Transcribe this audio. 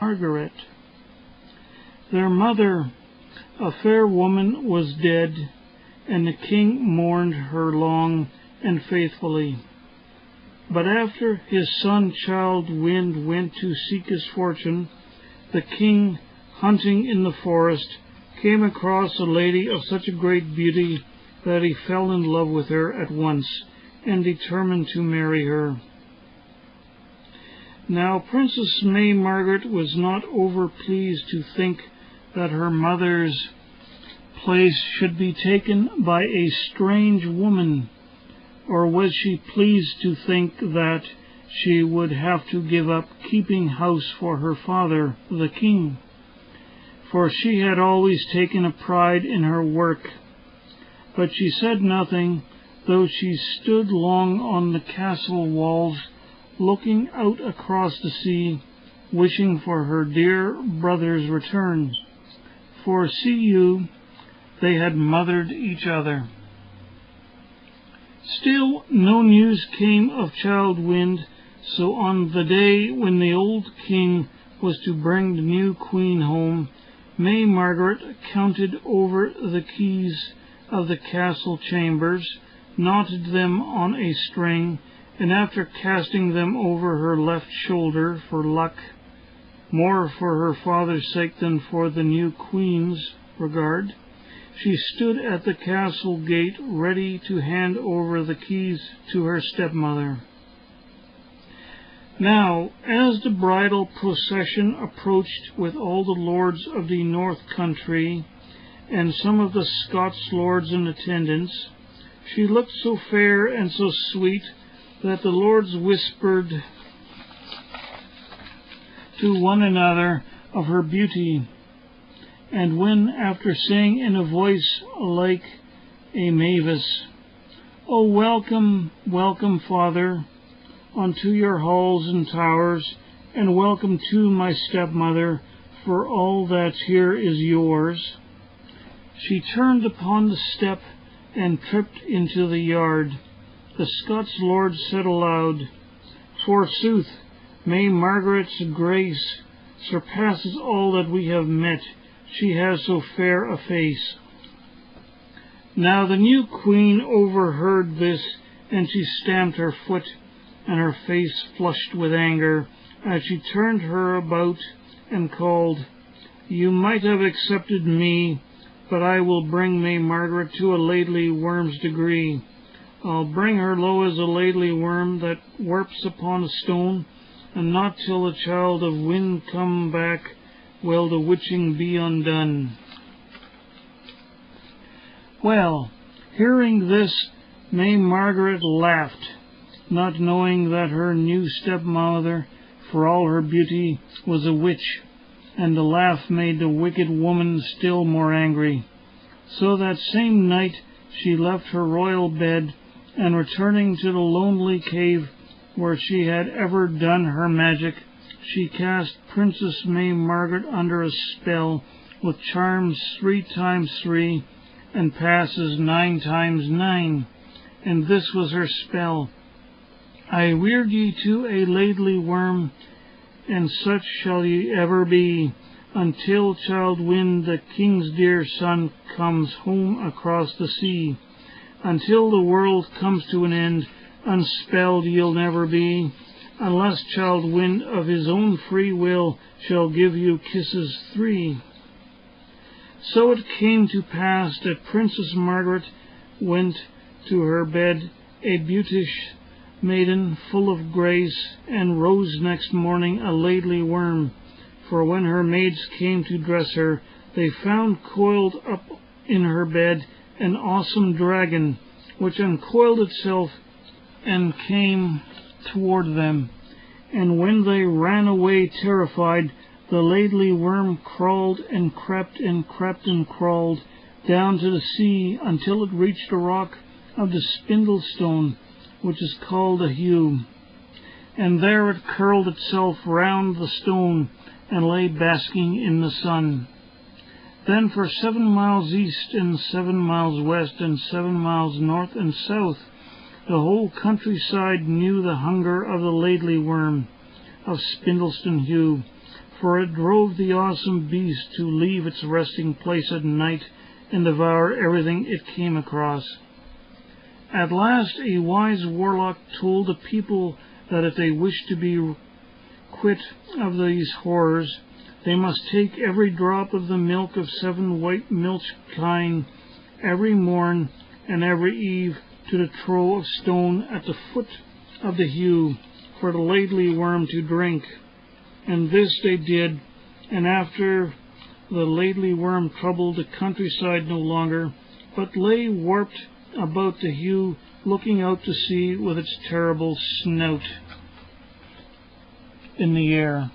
Margaret. Their mother, a fair woman, was dead, and the king mourned her long and faithfully. But after his son Child Wind went to seek his fortune, the king, hunting in the forest, came across a lady of such a great beauty that he fell in love with her at once and determined to marry her. Now Princess May Margaret was not over-pleased to think that her mother's place should be taken by a strange woman, or was she pleased to think that she would have to give up keeping house for her father, the king? For she had always taken a pride in her work. But she said nothing, though she stood long on the castle walls, looking out across the sea, wishing for her dear brother's return. For, see you, they had mothered each other. Still no news came of Child Wind, so on the day when the old king was to bring the new queen home, May Margaret counted over the keys of the castle chambers, knotted them on a string, and after casting them over her left shoulder for luck, more for her father's sake than for the new queen's regard, she stood at the castle gate ready to hand over the keys to her stepmother. Now, as the bridal procession approached with all the lords of the north country and some of the Scots lords in attendance, she looked so fair and so sweet that the lords whispered to one another of her beauty. And when, after saying in a voice like a mavis, "O welcome, welcome, father, unto your halls and towers, and welcome to my stepmother, for all that's here is yours," she turned upon the step and tripped into the yard. The Scots lords said aloud, "Forsooth, May Margaret's grace surpasses all that we have met. She has so fair a face." Now the new queen overheard this, and she stamped her foot, and her face flushed with anger, as she turned her about and called, "You might have accepted me, but I will bring May Margaret to a laidly worm's degree. I'll bring her low as a laidly worm that warps upon a stone, and not till the Child of Wind come back will the witching be undone." Well, hearing this, May Margaret laughed, not knowing that her new stepmother, for all her beauty, was a witch, and the laugh made the wicked woman still more angry. So that same night she left her royal bed, and returning to the lonely cave where she had ever done her magic, she cast Princess May Margaret under a spell with charms 3 times 3 and passes 9 times 9. And this was her spell: "I reared ye to a laidly worm, and such shall ye ever be, until Child Wind, the king's dear son, comes home across the sea. Until the world comes to an end, unspelled you'll never be, unless Child Wind of his own free will shall give you kisses 3. So it came to pass that Princess Margaret went to her bed a beauteous maiden full of grace, and rose next morning a laidly worm. For when her maids came to dress her, they found coiled up in her bed an awesome dragon, which uncoiled itself and came toward them. And when they ran away terrified, the laidly worm crawled and crept and crept and crawled down to the sea until it reached a rock of the spindle stone, which is called a hew. And there it curled itself round the stone and lay basking in the sun. Then for 7 miles east and 7 miles west and 7 miles north and south, the whole countryside knew the hunger of the laidly worm of Spindleston Heugh, for it drove the awesome beast to leave its resting place at night and devour everything it came across. At last a wise warlock told the people that if they wished to be quit of these horrors, they must take every drop of the milk of 7 white milch kine every morn and every eve to the trough of stone at the foot of the heugh for the ladly worm to drink. And this they did, and after the ladly worm troubled the countryside no longer, but lay warped about the heugh, looking out to sea with its terrible snout in the air.